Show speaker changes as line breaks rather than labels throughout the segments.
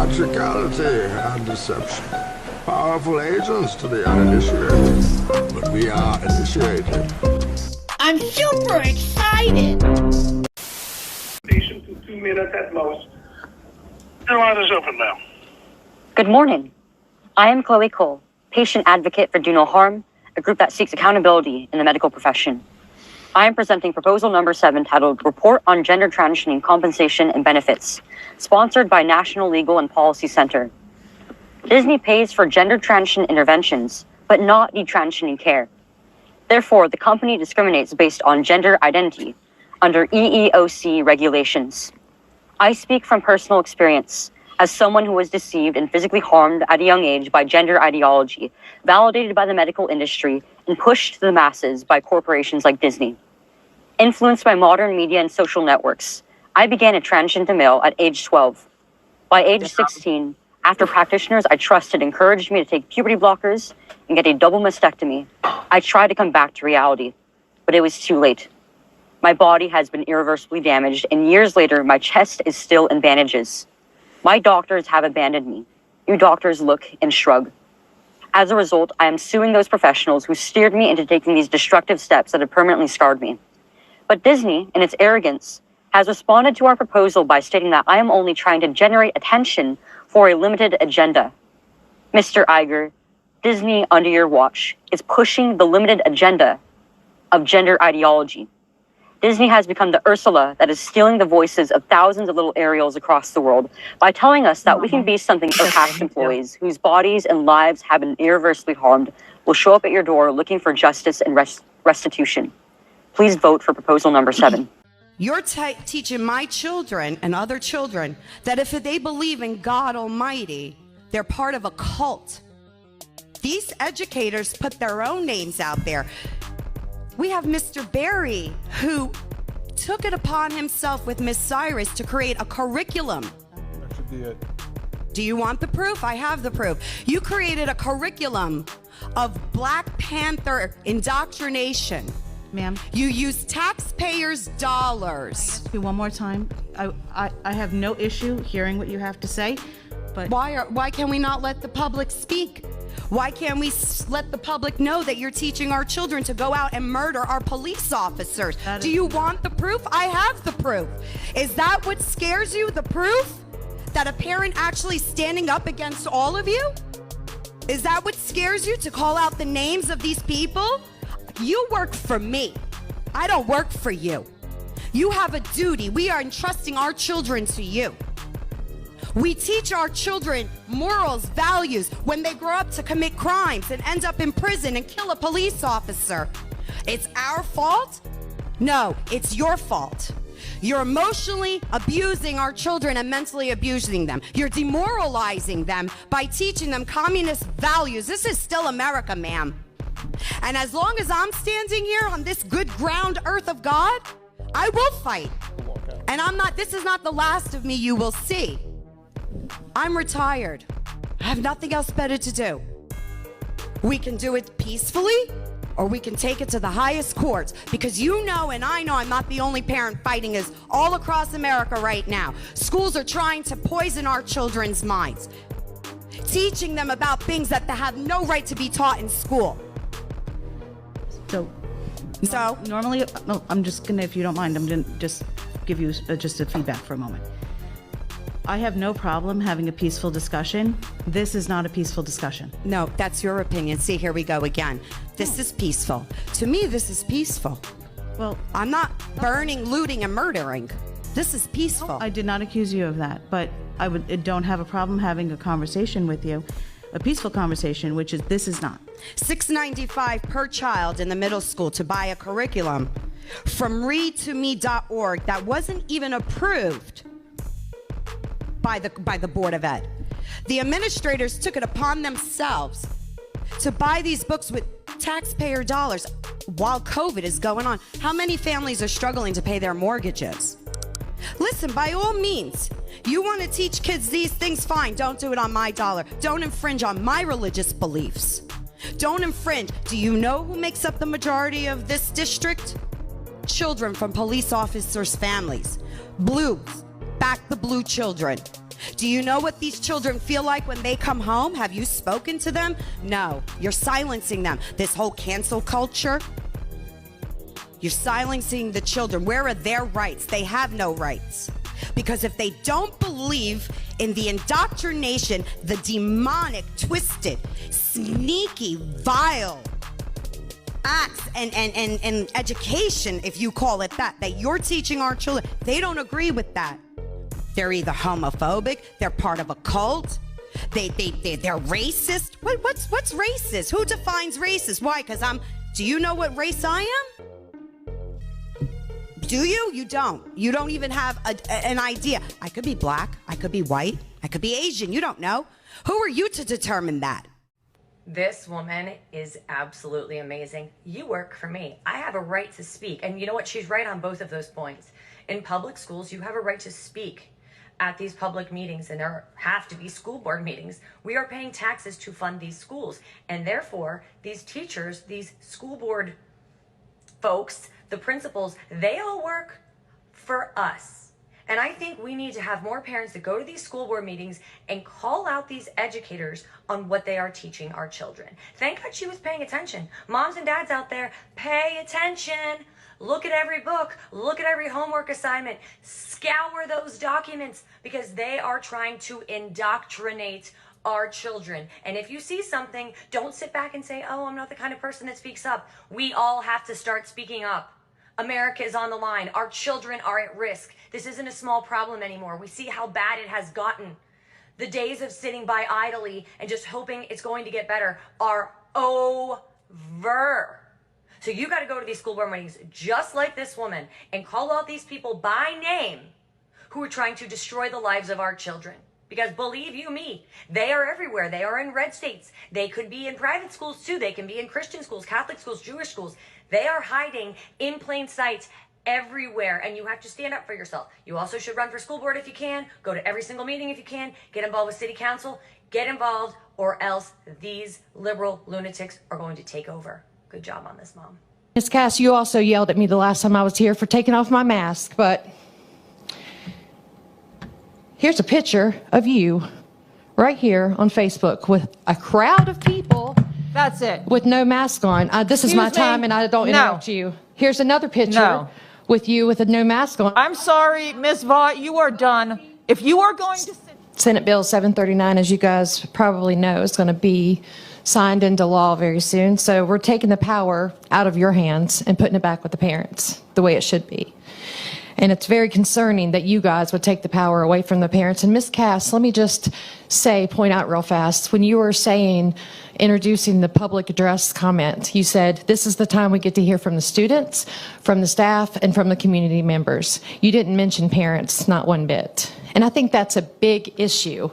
theatricality and deception. Powerful agents to the uninitiated, but we are initiated.
I'm super excited!
Station to 2 minutes at most. Your line is open now.
Good morning. I am Chloe Cole, patient advocate for Do No Harm, a group that seeks accountability in the medical profession. I am presenting proposal number 7 titled Report on Gender Transitioning Compensation and Benefits, sponsored by National Legal and Policy Center. Disney pays for gender transition interventions, but not detransitioning care. Therefore, the company discriminates based on gender identity under EEOC regulations. I speak from personal experience as someone who was deceived and physically harmed at a young age by gender ideology, validated by the medical industry and pushed to the masses by corporations like Disney. Influenced by modern media and social networks, I began a transition to male at age 12. By age 16, after practitioners I trusted encouraged me to take puberty blockers and get a double mastectomy, I tried to come back to reality, but it was too late. My body has been irreversibly damaged, and years later, my chest is still in bandages. My doctors have abandoned me. You doctors look and shrug. As a result, I am suing those professionals who steered me into taking these destructive steps that have permanently scarred me. But Disney, in its arrogance, has responded to our proposal by stating that I am only trying to generate attention for a limited agenda. Mr. Iger, Disney, under your watch, is pushing the limited agenda of gender ideology. Disney has become the Ursula that is stealing the voices of thousands of little Ariels across the world by telling us that we can be something for past employees whose bodies and lives have been irreversibly harmed will show up at your door looking for justice and restitution. Please vote for proposal number 7.
You're teaching my children and other children that if they believe in God Almighty, they're part of a cult. These educators put their own names out there. We have Mr. Barry, who took it upon himself with Miss Cyrus to create a curriculum.
That should be it.
Do you want the proof? I have the proof. You created a curriculum of Black Panther indoctrination.
Ma'am,
You use taxpayers' dollars.
one more time. I have no issue hearing what you have to say, but
Why can we not let the public speak? Why can't we let the public know that you're teaching our children to go out and murder our police officers? Do you want the proof? I have the proof. Is that what scares you, the proof? That a parent actually standing up against all of you? Is that what scares you, to call out the names of these people? You work for me. I don't work for you. You have a duty. We are entrusting our children to you. We teach our children morals, values when they grow up to commit crimes and end up in prison and kill a police officer. It's our fault? No, it's your fault. You're emotionally abusing our children and mentally abusing them. You're demoralizing them by teaching them communist values. This is still America, ma'am. And as long as I'm standing here on this good ground earth of God, I will fight. And this is not the last of me you will see. I'm retired. I have nothing else better to do. We can do it peacefully, or we can take it to the highest courts, because you know and I know I'm not the only parent fighting this all across America right now. Schools are trying to poison our children's minds, teaching them about things that they have no right to be taught in school. So
normally, I'm just gonna, if you don't mind, I'm gonna just give you just a feedback for a moment. I have no problem having a peaceful discussion. This is not a peaceful discussion.
No, that's your opinion. See, here we go again. This is peaceful. To me, this is peaceful.
Well,
I'm not burning, looting, and murdering. This is peaceful.
I did not accuse you of that, but I don't have a problem having a conversation with you, a peaceful conversation, which is, this is not.
$6.95 per child in the middle school to buy a curriculum from readtome.org that wasn't even approved by the Board of Ed. The administrators took it upon themselves to buy these books with taxpayer dollars while COVID is going on. How many families are struggling to pay their mortgages? Listen, by all means, you want to teach kids these things, fine. Don't do it on my dollar. Don't infringe on my religious beliefs. Don't infringe. Do you know who makes up the majority of this district? Children from police officers' families. Blues. Back the blue children. Do you know what these children feel like when they come home? Have you spoken to them? No, you're silencing them. This whole cancel culture, you're silencing the children. Where are their rights? They have no rights. Because if they don't believe in the indoctrination, the demonic, twisted, sneaky, vile acts and education, if you call it that you're teaching our children, they don't agree with that. They're either homophobic, they're part of a cult, they're racist. What's racist? Who defines racist? Why? Because do you know what race I am? Do you? You don't. You don't even have an idea. I could be black, I could be white, I could be Asian. You don't know. Who are you to determine that?
This woman is absolutely amazing. You work for me. I have a right to speak. And you know what? She's right on both of those points. In public schools, you have a right to speak at these public meetings, and there have to be school board meetings. We are paying taxes to fund these schools. And therefore, these teachers, these school board folks, the principals, they all work for us. And I think we need to have more parents that go to these school board meetings and call out these educators on what they are teaching our children. Thank God she was paying attention. Moms and dads out there, pay attention. Look at every book. Look at every homework assignment. Scour those documents because they are trying to indoctrinate our children. And if you see something, don't sit back and say, oh, I'm not the kind of person that speaks up. We all have to start speaking up. America is on the line. Our children are at risk. This isn't a small problem anymore. We see how bad it has gotten. The days of sitting by idly and just hoping it's going to get better are over. So you got to go to these school board meetings just like this woman and call out these people by name who are trying to destroy the lives of our children. Because believe you me, they are everywhere. They are in red states. They could be in private schools too. They can be in Christian schools, Catholic schools, Jewish schools. They are hiding in plain sight everywhere, and you have to stand up for yourself. You also should run for school board if you can. Go to every single meeting if you can. Get involved with city council. Get involved, or else these liberal lunatics are going to take over. Good job on this, Mom.
Ms. Cass, you also yelled at me the last time I was here for taking off my mask, but here's a picture of you right here on Facebook with a crowd of people.
That's it.
With no mask on. This is my time and I don't interrupt you. Here's another picture with you with a no mask on.
I'm sorry, Ms. Vaught, you are done. If you are going to...
Senate Bill 739, as you guys probably know, is going to be signed into law very soon. So we're taking the power out of your hands and putting it back with the parents the way it should be. And it's very concerning that you guys would take the power away from the parents. And Ms. Cass, let me just point out real fast, when you were introducing the public address comment, you said, this is the time we get to hear from the students, from the staff, and from the community members. You didn't mention parents, not one bit. And I think that's a big issue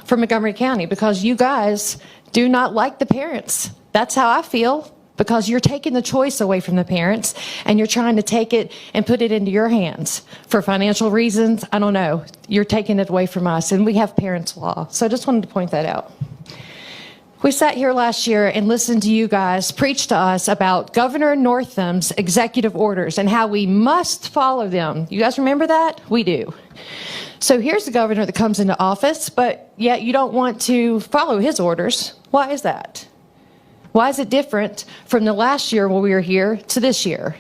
for Montgomery County because you guys do not like the parents. That's how I feel. Because you're taking the choice away from the parents and you're trying to take it and put it into your hands for financial reasons. I don't know. You're taking it away from us, and we have parents' law. So I just wanted to point that out. We sat here last year and listened to you guys preach to us about Governor Northam's executive orders and how we must follow them. You guys remember that? We do. So here's the governor that comes into office, but yet you don't want to follow his orders. Why is that? Why is it different from the last year when we were here to this year?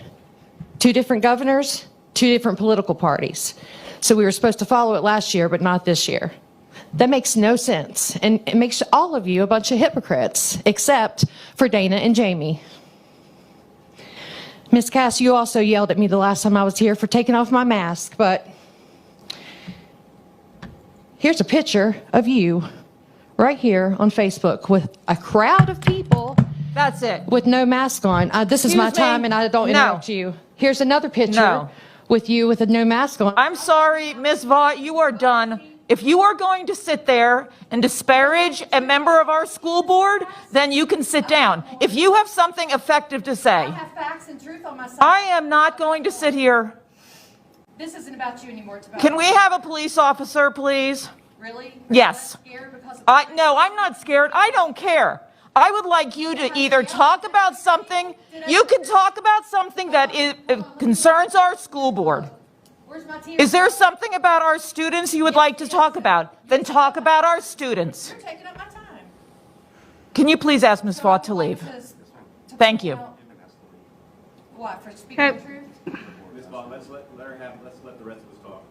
Two different governors, two different political parties. So we were supposed to follow it last year, but not this year. That makes no sense. And it makes all of you a bunch of hypocrites, except for Dana and Jamie. Ms. Cass, you also yelled at me the last time I was here for taking off my mask, but here's a picture of you right here on Facebook with a crowd of people.
That's it.
With no mask on. This is my time and I don't interrupt you. Here's another picture with you with a no mask on.
I'm sorry, Ms. Vaught, you are done. If you are going to sit there and disparage a member of our school board, then you can sit down. If you have something effective to say.
I have facts and truth on my side.
I am not going to sit here.
This isn't about you anymore. It's about
Can we have a police officer, please?
Really?
Yes.
Scared because of
No, I'm not scared. I don't care. I would like you to either talk about something. You can talk about something that concerns our school board.
Where's my tear?
Is there something about our students you would like to talk about? Then talk about our students.
You're taking up my time.
Can you please ask Ms. Vaught to leave? Thank you.
What, for speaking the truth?
Ms. Vaught, let's let the rest of us talk.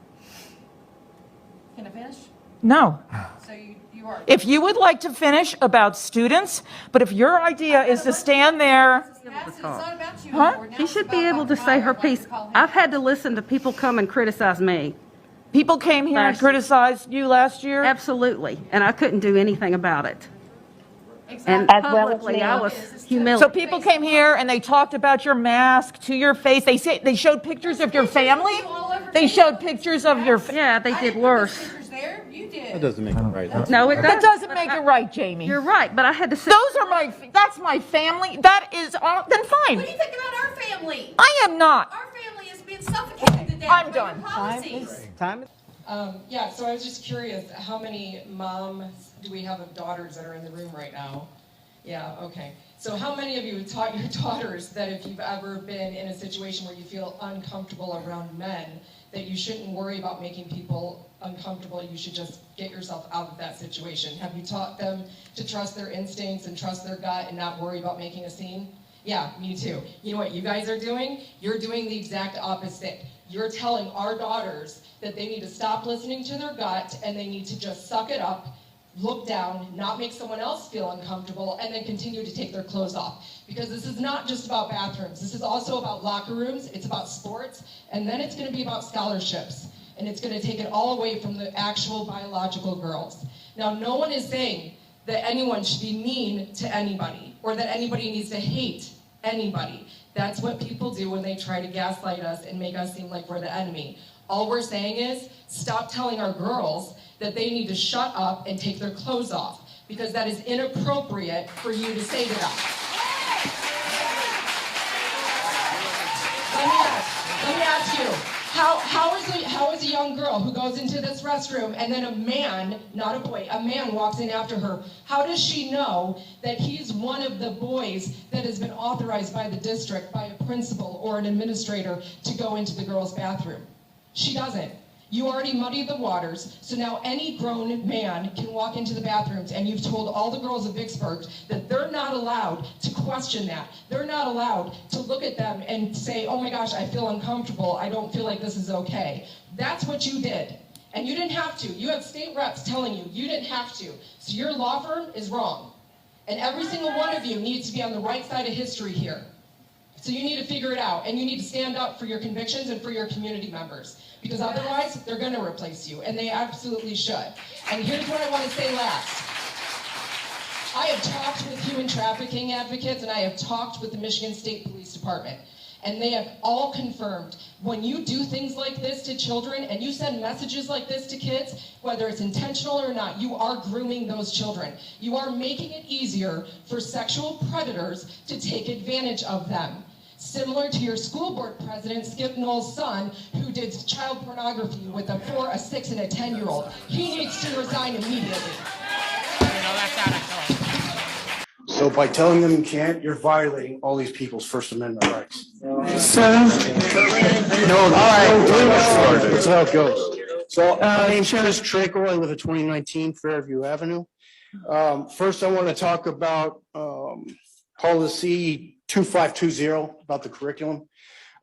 Can I finish?
No.
So you are.
If you would like to finish about students, but if your idea is to stand there,
It's not about you
Huh?
anymore. Now
She
it's
should be
about
able to
Dr.
say her
Meyer. I'd like
piece.
to call him
I've had
out.
to listen to people come and criticize me.
people came here and
Last year.
criticized you last year.
Absolutely. And I couldn't do anything about it. And
Exactly.
publicly, I was
So
humiliated.
people came here and they talked about your mask to your face. They showed pictures of your family. They showed pictures of your.
Yeah, they
I
did
didn't put those
worse.
pictures there. You did.
That doesn't make it right.
No, it
That
doesn't.
doesn't make it right, Jamie.
You're right, but I had to sit.
Those are my. That's my family. That is all. Then
What
fine.
do you think about our family?
I am not.
Our family is being suffocated to death
I'm
by your
done.
policies.
Yeah, so I was just curious, how many moms do we have of daughters that are in the room right now? Yeah, okay. So how many of you taught your daughters that if you've ever been in a situation where you feel uncomfortable around men, that you shouldn't worry about making people uncomfortable, you should just get yourself out of that situation? Have you taught them to trust their instincts and trust their gut and not worry about making a scene? Yeah, me too. You know what you guys are doing? You're doing the exact opposite. You're telling our daughters that they need to stop listening to their gut and they need to just suck it up, look down, not make someone else feel uncomfortable, and then continue to take their clothes off. Because this is not just about bathrooms. This is also about locker rooms. It's about sports. And then it's going to be about scholarships. And it's going to take it all away from the actual biological girls. Now, no one is saying that anyone should be mean to anybody or that anybody needs to hate anybody. That's what people do when they try to gaslight us and make us seem like we're the enemy. All we're saying is stop telling our girls that they need to shut up and take their clothes off, because that is inappropriate for you to say to them. Let me ask you, how is a young girl who goes into this restroom and then a man, not a boy, a man walks in after her, how does she know that he's one of the boys that has been authorized by the district, by a principal or an administrator to go into the girls' bathroom? She doesn't. You already muddied the waters, so now any grown man can walk into the bathrooms, and you've told all the girls of Vicksburg that they're not allowed to question that. They're not allowed to look at them and say, oh my gosh, I feel uncomfortable. I don't feel like this is okay. That's what you did. And you didn't have to. You have state reps telling you you didn't have to. So your law firm is wrong. And every single one of you needs to be on the right side of history here. So you need to figure it out, and you need to stand up for your convictions and for your community members, because otherwise they're going to replace you, and they absolutely should. And here's what I want to say last. I have talked with human trafficking advocates, and I have talked with the Michigan State Police Department, and they have all confirmed when you do things like this to children and you send messages like this to kids, whether it's intentional or not, you are grooming those children. You are making it easier for sexual predators to take advantage of them. Similar to your school board president, Skip Knoll's son, who did child pornography with a 4, a 6, and a 10-year-old. He needs to resign immediately.
So by telling them you can't, you're violating all these people's First Amendment rights. No, all right. That's how it goes. So my name's Chris Trickle. I live at 2019 Fairview Avenue. First, I want to talk about policy 2520 about the curriculum.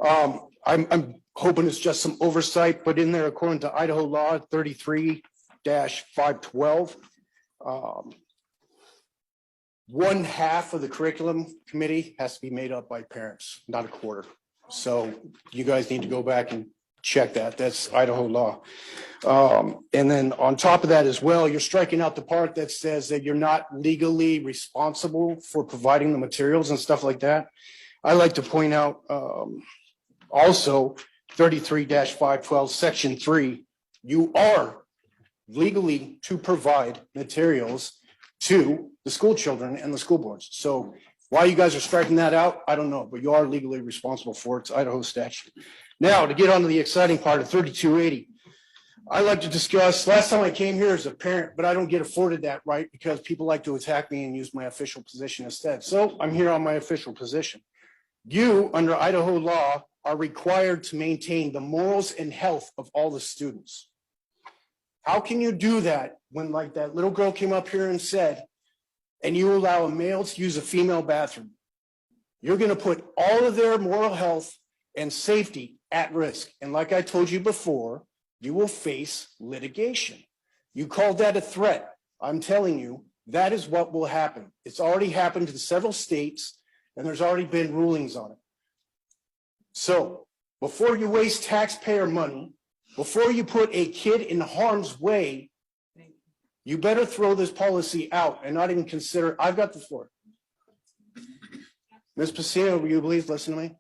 I'm hoping it's just some oversight, but in there, according to Idaho law 33-512, one half of the curriculum committee has to be made up by parents, not a quarter. So you guys need to go back and check that. That's Idaho law. And then on top of that as well, you're striking out the part that says that you're not legally responsible for providing the materials and stuff like that. I like to point out also 33-512 section 3, you are legally to provide materials to the school children and the school boards. So why you guys are striking that out, I don't know, but you are legally responsible for it. It's Idaho statute. Now, to get on to the exciting part of 3280, I like to discuss, last time I came here as a parent, but I don't get afforded that right because people like to attack me and use my official position instead. So I'm here on my official position. You, under Idaho law are required to maintain the morals and health of all the students. How can you do that when, like that little girl came up here and said, and you allow a male to use a female bathroom? You're going to put all of their moral health and safety at risk. And like I told you before, you will face litigation. You called that a threat. I'm telling you, that is what will happen. It's already happened in several states, and there's already been rulings on it. So before you waste taxpayer money, before you put a kid in harm's way, you better throw this policy out and not even consider. I've got the floor. Ms. Pacino, will you please listen to me?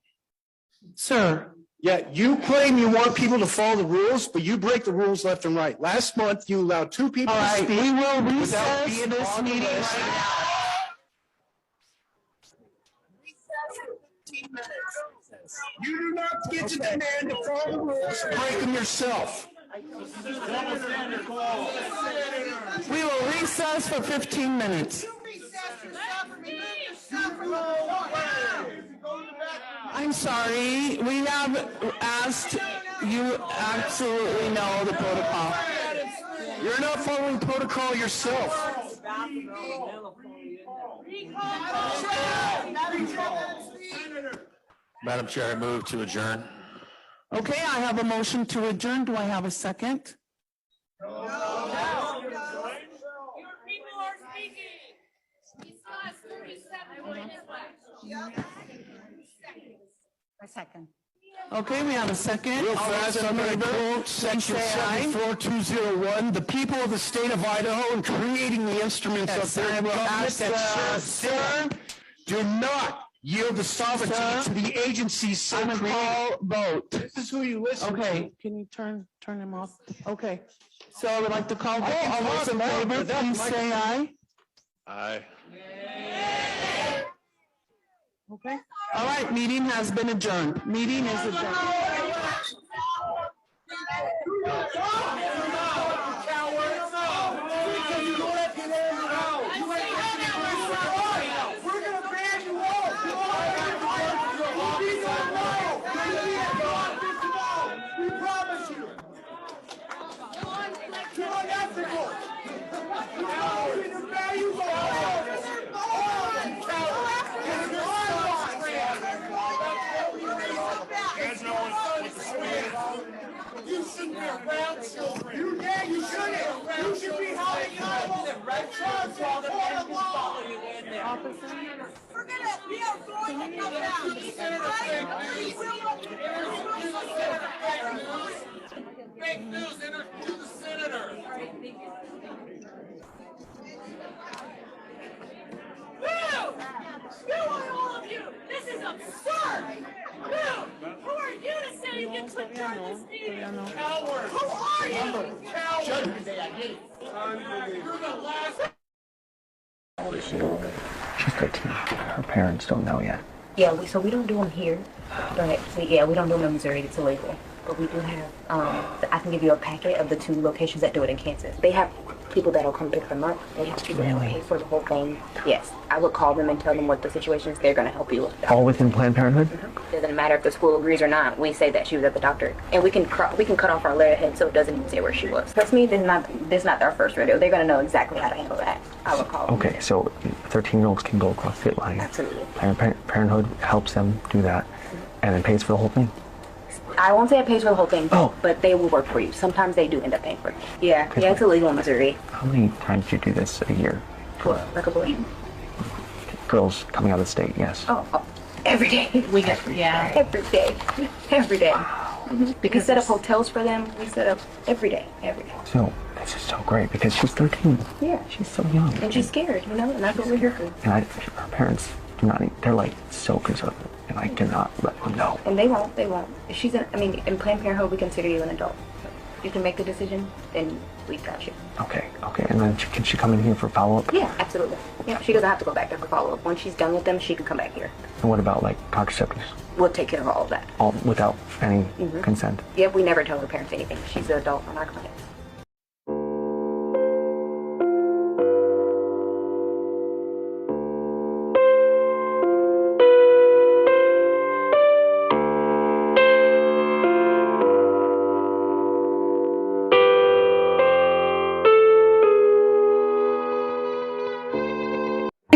Sir.
Yeah, you claim you want people to follow the rules, but you break the rules left and right. Last month, you allowed 2 people to speak.
We will
without
recess
being
this
on the
meeting
list.
right now.
You do not get to demand to follow the rules. Break them yourself.
We will recess for 15 minutes. I'm sorry, we have asked, you absolutely know the protocol.
You're not following protocol yourself.
Madam Chair, I move to adjourn. Okay, I have a motion to adjourn. Do I have a second?
Your people are speaking. He still has 37 minutes left.
A second.
Okay, we have a second.
Real
All
fast,
those in
I'm going to
favor,
quote
please
section
say aye.
74201. The people of the state of Idaho in creating the instruments
Yes,
of their
I will
government
ask,
that
sir,
serve do not yield the sovereignty
Sir,
to the agencies so
I'm a
created.
call vote.
This is who you listen to.
Okay, can you turn him off? Okay, so I would like to call vote.
can
All those in
talk more,
favor,
but that's
please
my-
say aye.
Aye.
Okay. All right, meeting has been adjourned. Meeting is adjourned.
You shouldn't be around children. You shouldn't. You should be helping animals. The red shirts while the men can follow you in there. We are going to come down. Fake news, interview the senator. Boo! Boo on all of you! This is absurd! Boo! Who are you to say you can click on this meeting? Coward! Who are you? Coward! Judgment Day, I get it. You're the last.
How old is she? She's 13. Her parents don't know yet.
Yeah, so we don't do them here, but we don't do them in Missouri. It's illegal. But we do have, I can give you a packet of the 2 locations that do it in Kansas. They have people that'll come pick them up. They have people that'll pay for the whole thing. Yes, I would call them and tell them what the situation is. They're going to help you with that.
All within Planned Parenthood?
It doesn't matter if the school agrees or not. We say that she was at the doctor. And we can cut off our letterhead so it doesn't even say where she was. Trust me, this is not our first rodeo. They're going to know exactly how to handle that. I would call them.
Okay, so 13-year-olds can go across state lines.
Absolutely.
Planned Parenthood helps them do that and then pays for the whole thing.
I won't say it pays for the whole thing, but they will work for you. Sometimes they do end up paying for it. Yeah, it's illegal in Missouri.
How many times do you do this a year?
Like abortion?
Girls coming out of the state, yes.
Oh, every day. Every day. Every day. Because we set up hotels for them. We set up every day.
So, this is so great because she's 13.
Yeah.
She's so young.
And she's scared, and that's what we're here for.
And her parents do not, they're like so conservative. And I cannot let them know.
And they won't. If she's in Planned Parenthood, we consider you an adult. You can make the decision, then we got you.
Okay. And then can she come in here for follow-up?
Yeah, absolutely. Yeah, she doesn't have to go back there for follow-up. Once she's done with them, she can come back here.
And what about like contraceptives?
We'll take care of all of that.
All without any consent?
Yeah, we never tell her parents anything. She's an adult on our clinic.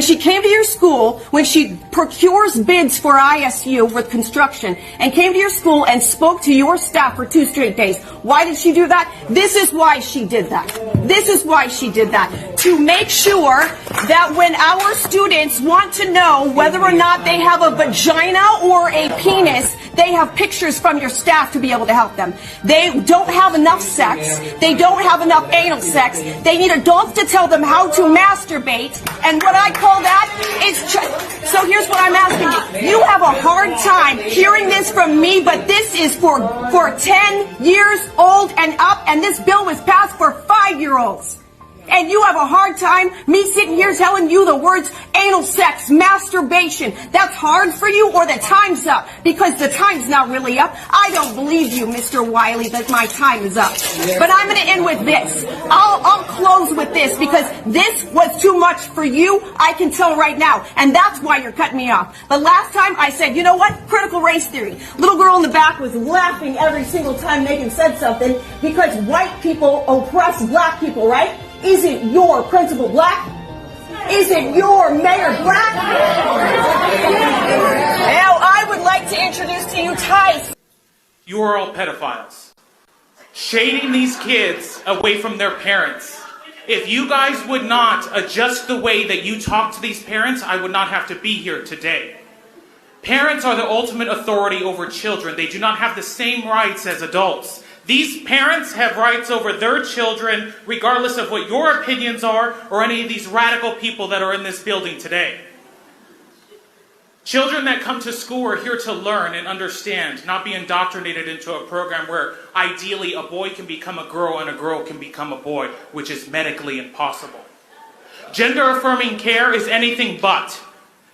she came to your school, when she procures bids for ISU with construction, and came to your school and spoke to your staff for 2 straight days. Why did she do that? This is why she did that. This is why she did that. To make sure that when our students want to know whether or not they have a vagina or a penis, they have pictures from your staff to be able to help them. They don't have enough sex. They don't have enough anal sex. They need adults to tell them how to masturbate. And what I call that is... So here's what I'm asking you. You have a hard time hearing this from me, but this is for 10 years old and up, and this bill was passed for 5-year-olds. And you have a hard time me sitting here telling you the words anal sex, masturbation. That's hard for you, or the time's up? Because the time's not really up. I don't believe you, Mr. Wiley, that my time is up. But I'm going to end with this. I'll close with this, because this was too much for you. I can tell right now. And that's why you're cutting me off. But last time I said, you know what? Critical race theory. Little girl in the back was laughing every single time Megan said something, because white people oppress black people, right? Isn't your principal black? Isn't your mayor black? Now I would like to introduce to you Tice.
You are all pedophiles. Shading these kids away from their parents. If you guys would not adjust the way that you talk to these parents, I would not have to be here today. Parents are the ultimate authority over children. They do not have the same rights as adults. These parents have rights over their children, regardless of what your opinions are or any of these radical people that are in this building today. Children that come to school are here to learn and understand, not be indoctrinated into a program where ideally a boy can become a girl and a girl can become a boy, which is medically impossible. Gender-affirming care is anything but.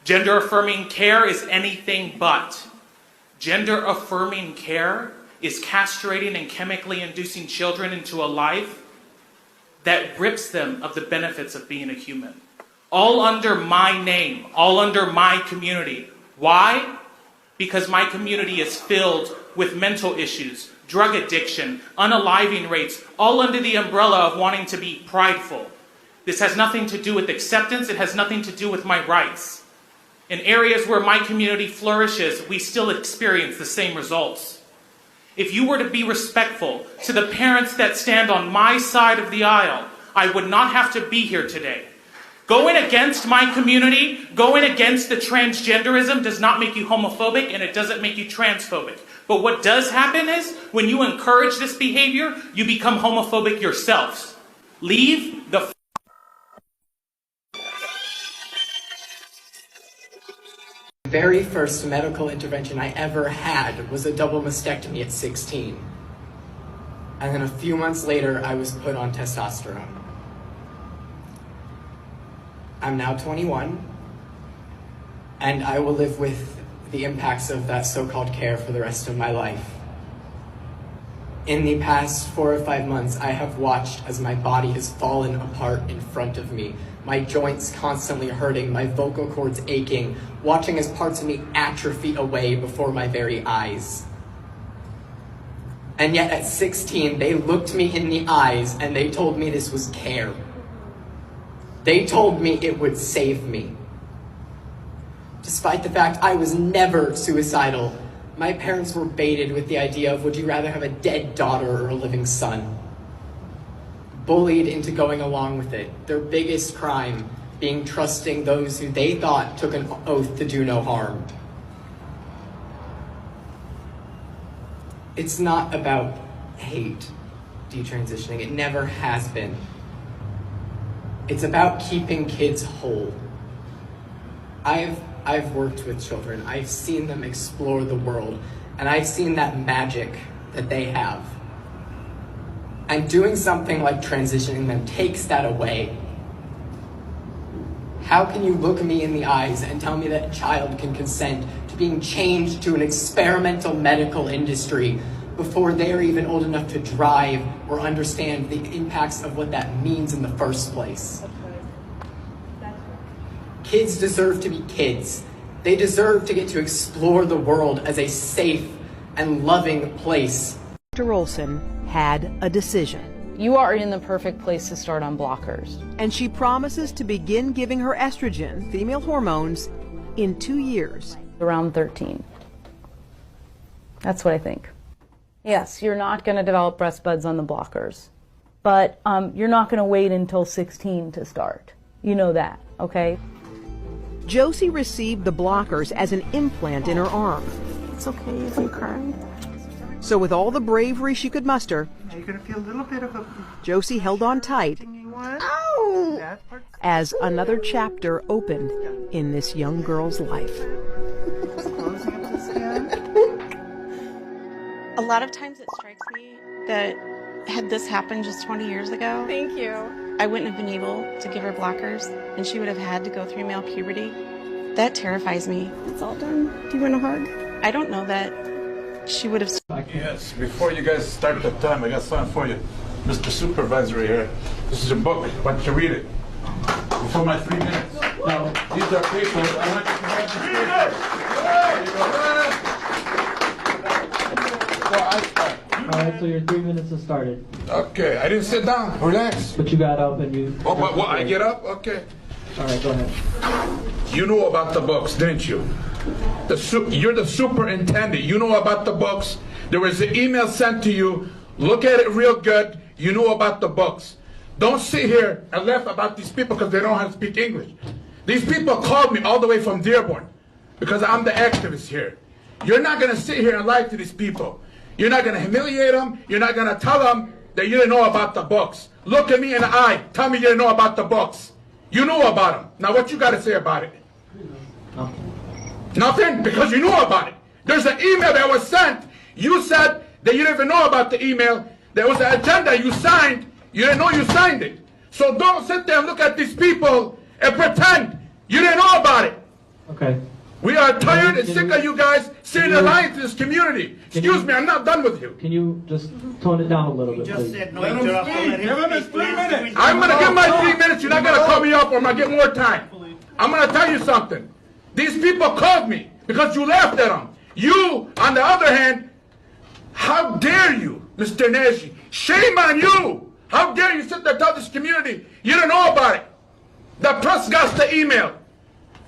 Gender-affirming care is anything but. Gender-affirming care is castrating and chemically inducing children into a life that rips them of the benefits of being a human. All under my name, all under my community. Why? Because my community is filled with mental issues, drug addiction, unaliving rates, all under the umbrella of wanting to be prideful. This has nothing to do with acceptance. It has nothing to do with my rights. In areas where my community flourishes, we still experience the same results. If you were to be respectful to the parents that stand on my side of the aisle, I would not have to be here today. Going against my community, going against the transgenderism does not make you homophobic, and it doesn't make you transphobic. But what does happen is, when you encourage this behavior, you become homophobic yourselves. Leave the
very first medical intervention I ever had was a double mastectomy at 16. And then a few months later, I was put on testosterone. I'm now 21, and I will live with the impacts of that so-called care for the rest of my life. In the past 4 or 5 months, I have watched as my body has fallen apart in front of me. My joints constantly hurting, my vocal cords aching, watching as parts of me atrophy away before my very eyes. And yet at 16, they looked me in the eyes and they told me this was care. They told me it would save me. Despite the fact I was never suicidal, my parents were baited with the idea of, would you rather have a dead daughter or a living son? Bullied into going along with it. Their biggest crime being trusting those who they thought took an oath to do no harm. It's not about hate, detransitioning. It never has been. It's about keeping kids whole. I've worked with children. I've seen them explore the world, and I've seen that magic that they have. And doing something like transitioning them takes that away. How can you look me in the eyes and tell me that a child can consent to being changed to an experimental medical industry before they're even old enough to drive or understand the impacts of what that means in the first place? Kids deserve to be kids. They deserve to get to explore the world as a safe and loving place.
Dr. Olson had a decision. You are in the perfect place to start on blockers.
And she promises to begin giving her estrogen, female hormones, in 2 years.
Around 13. That's what I think. Yes, you're not going to develop breast buds on the blockers, but you're not going to wait until 16 to start. You know that, okay?
Josie received the blockers as an implant in her arm.
It's okay if you cry.
So with all the bravery she could muster,
You're going to feel a little bit of a...
Josie held on tight
Ow!
as another chapter opened in this young girl's life.
Closing up the skin.
A lot of times it strikes me that had this happened just 20 years ago,
Thank you.
I wouldn't have been able to give her blockers, and she would have had to go through male puberty. That terrifies me.
It's all done. Do you want a hug?
I don't know that she would have...
Yes, before you guys start the time, I got something for you. Mr. Supervisor here. This is a book. Why don't you read it? Before my 3 minutes. Now, these are papers. I want you to have these papers. So I start.
Alright, so your 3 minutes has started.
Okay, I didn't sit down. Relax.
But you got up and you...
Oh, but what? I get up? Okay.
Alright, go ahead.
You know about the books, didn't you? You're the superintendent. You know about the books. There was an email sent to you. Look at it real good. You know about the books. Don't sit here and laugh about these people because they don't know how to speak English. These people called me all the way from Dearborn because I'm the activist here. You're not going to sit here and lie to these people. You're not going to humiliate them. You're not going to tell them that you didn't know about the books. Look at me in the eye. Tell me you didn't know about the books. You know about them. Now what you got to say about it? Nothing? Because you knew about it. There's an email that was sent. You said that you didn't even know about the email. There was an agenda you signed. You didn't know you signed it. So don't sit there and look at these people and pretend you didn't know about it.
Okay.
We are tired and sick of you guys sitting lying to this community. Excuse me, I'm not done with you.
Can you just tone it down a little bit, please?
Give him his 3 minutes. I'm going to give my 3 minutes. You're not going to call me up or I'm going to get more time. I'm going to tell you something. These people called me because you laughed at them. You, on the other hand, how dare you, Mr. Nagy? Shame on you. How dare you sit there and tell this community you don't know about it? The press got the email.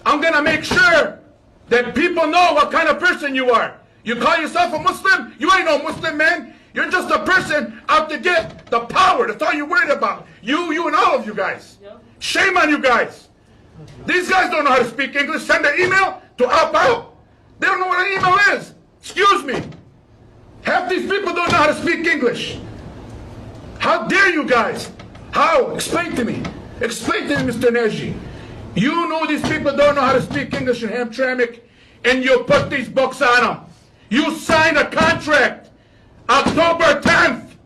I'm going to make sure that people know what kind of person you are. You call yourself a Muslim? You ain't no Muslim, man. You're just a person out to get the power. That's all you're worried about. You and all of you guys. Shame on you guys. These guys don't know how to speak English. Send an email to opt out. They don't know what an email is. Excuse me. Half these people don't know how to speak English. How dare you guys? How? Explain to me. Explain to me, Mr. Nagy. You know these people don't know how to speak English in Hamtramck, and you put these books on them. You signed a contract October 10th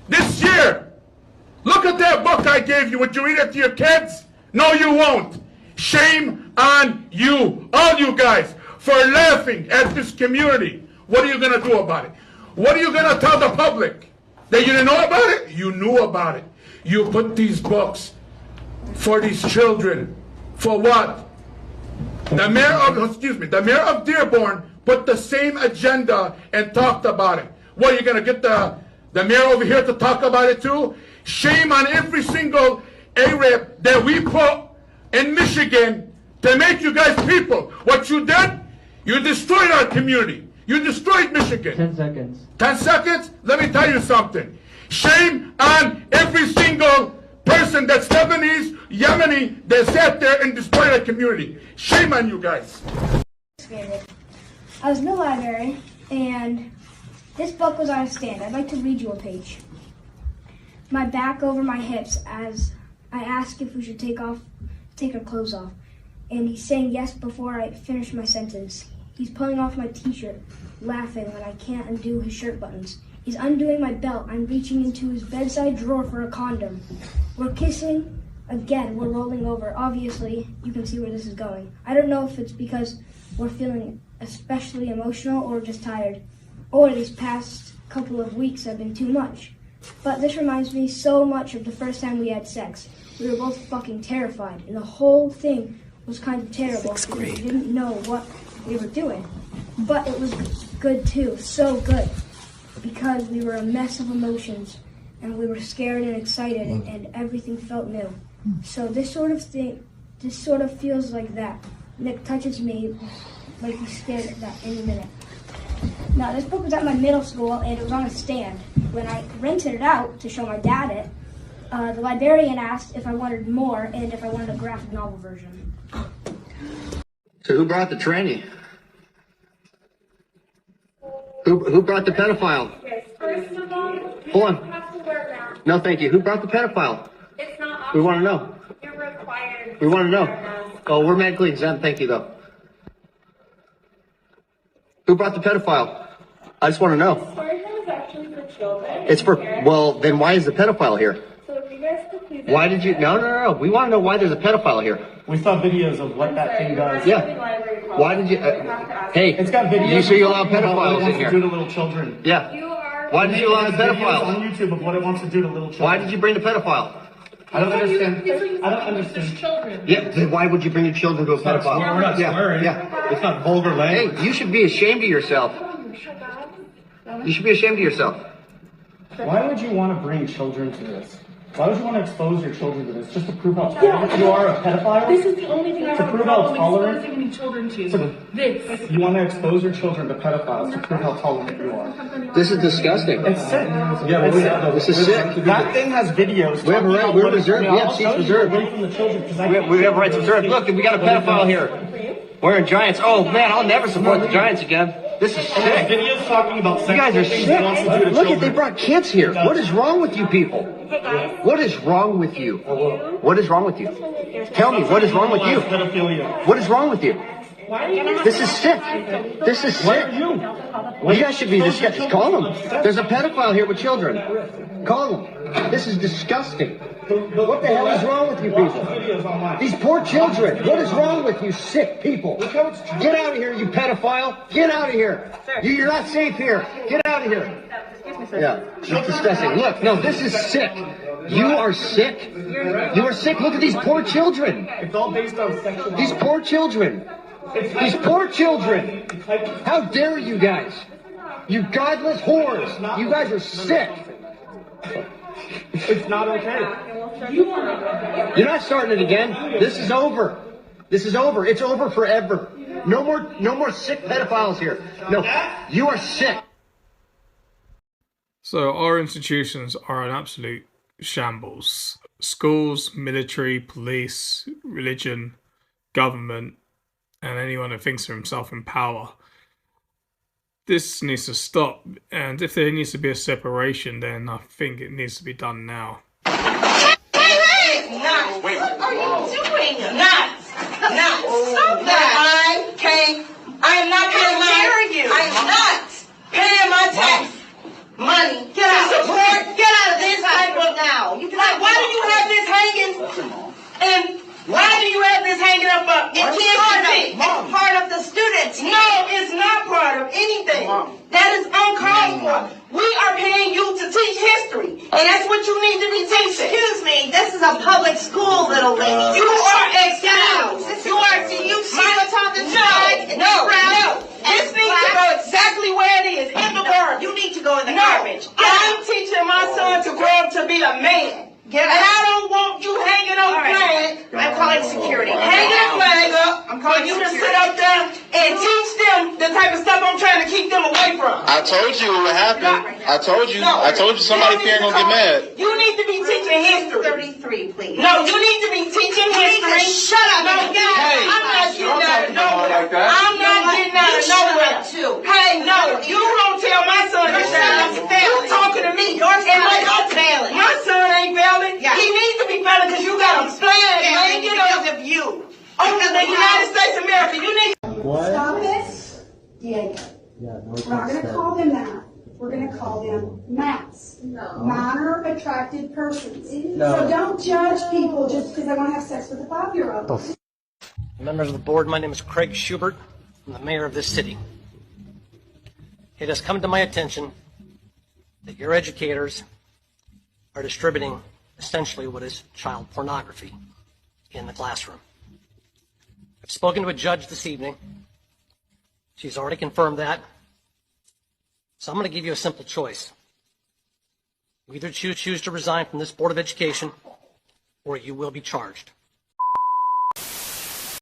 this year. Look at that book I gave you. Would you read it to your kids? No, you won't. Shame on you, all you guys, for laughing at this community. What are you going to do about it? What are you going to tell the public? That you didn't know about it? You knew about it. You put these books for these children. For what? The mayor of Dearborn put the same agenda and talked about it. What, are you going to get the mayor over here to talk about it too? Shame on every single Arab that we put in Michigan to make you guys people. What you did, you destroyed our community. You destroyed Michigan.
10 seconds.
10 seconds? Let me tell you something. Shame on every single person that's Lebanese, Yemeni, that sat there and destroyed our community. Shame on you guys.
I was in the library, and this book was on a stand. I'd like to read you a page. My back over my hips as I asked if we should take our clothes off, and he's saying yes before I finish my sentence. He's pulling off my t-shirt, laughing when I can't undo his shirt buttons. He's undoing my belt. I'm reaching into his bedside drawer for a condom. We're kissing again. We're rolling over. Obviously, you can see where this is going. I don't know if it's because we're feeling especially emotional or just tired, or these past couple of weeks have been too much. But this reminds me so much of the first time we had sex. We were both fucking terrified, and the whole thing was kind of terrible because we didn't know what we were doing. But it was good too, so good, because we were a mess of emotions and we were scared and excited, and everything felt new. So this sort of feels like that. Nick touches me like he's scared of that any minute. Now, this book was at my middle school, and it was on a stand. When I rented it out to show my dad it, the librarian asked if I wanted more and if I wanted a graphic novel version.
So who brought the tranny? Who brought the pedophile?
First of all,
Hold on.
you have to wear masks.
No, thank you. Who brought the pedophile?
It's not
We want to know.
You're required.
We want to know.
wear a mask.
Oh, we're medically exempt. Thank you, though. Who brought the pedophile? I just want to know.
Version is actually for children.
It's for, well, then why is the pedophile here?
So if you guys could please.
Why did you, no. We want to know why there's a pedophile here.
We saw videos of what that thing does.
Yeah. Why did you, hey,
It's got videos.
you say you allow
talking about what it
pedophiles in
wants to do
here?
to little children.
Yeah.
You are.
Why did you allow the
It has videos on
pedophile?
YouTube of what it wants to do to little children.
Why did you bring the pedophile?
I don't understand. I don't understand.
Children.
Yeah, then why would you bring your children to a pedophile?
We're not swearing.
Yeah.
It's not vulgar language.
Hey, you should be ashamed of yourself. You should be ashamed of yourself.
Why would you want to bring children to this? Why would you want to expose your children to this? Just to prove how tolerant you are a pedophile?
This is the only thing I
To
have a
prove how
problem
tolerant?
exposing any children to.
So
This.
you want to expose your children to pedophiles to prove how tolerant you are.
This is disgusting.
It's sick.
Yeah, this is sick.
That thing has videos.
We have a right, we're reserved, we have seats reserved.
Away from the children, 'cause
We have rights reserved. Look, we got a pedophile here. Wearing Giants. Oh man, I'll never support the Giants again. This is sick.
Videos talking about
You guys are
things he wants to do to
sick. Look at,
children.
they brought kids here. What is wrong with you people? What is wrong with you? What is wrong with you? Tell me, what is wrong with you?
Pedophilia.
What is wrong with you? This is sick. This is
Why
sick.
are you?
You guys should be disgusted. Call them. There's a pedophile here with children. Call them. This is disgusting. What the hell is wrong with you people? These poor children. What is wrong with you sick people? Get out of here, you pedophile. Get out of here. You're not safe here. Get out of here. Yeah, it's disgusting. Look, no, this is sick. You are sick. You are sick. Look at these poor children.
It's all based on sexual.
These poor children. These poor children. How dare you guys? You godless whores. You guys are sick.
It's not okay.
You're not starting it again. This is over. This is over. It's over forever. No more sick pedophiles here. No, you are sick.
So our institutions are an absolute shambles. Schools, military, police, religion, government, and anyone who thinks of himself in power. This needs to stop, and if there needs to be a separation, then I think it needs to be done now.
Hey, nuts. What are you doing? Nuts. Stop that. I am not paying I am not paying my tax money. Get out of this paper now. Why do you have this hanging? And why do you have this hanging up? It can't be part of the students. No, it's not part of anything. That is uncalled for. We are paying you to teach history, and that's what you need to be teaching. Excuse me, this is a public school, little lady. You are excused. You are. You see what's on the side? No. This needs to go exactly where it is, in the garden. You need to go in the garbage. I'm teaching my son to grow up to be a man. And I don't want you hanging a flag. I'm calling security. Hanging a flag up for you to sit up there and teach them the type of stuff I'm trying to keep them away from.
I told you what happened. I told you somebody here gonna get mad.
You need to be teaching history. 33, please. No, you need to be teaching history. Shut up. No,
Hey,
I'm not getting out of nowhere.
like that.
I'm not getting out of nowhere. Hey, no, you don't tell my son to shut up. You talking to me. Your son failing. My son ain't failing. Yeah. He needs to be failing because you got him failing because of you. Over the United States of America, you need.
Stop it, Diego. We're not going to call them that. We're going to call them MATs. Minor attracted persons. So don't judge people just because they want to have sex with a 5-year-old.
Members of the board, my name is Craig Schubert. I'm the mayor of this city. It has come to my attention that your educators are distributing essentially what is child pornography in the classroom. I've spoken to a judge this evening. She's already confirmed that. So I'm going to give you a simple choice. You either choose to resign from this Board of Education, or you will be charged.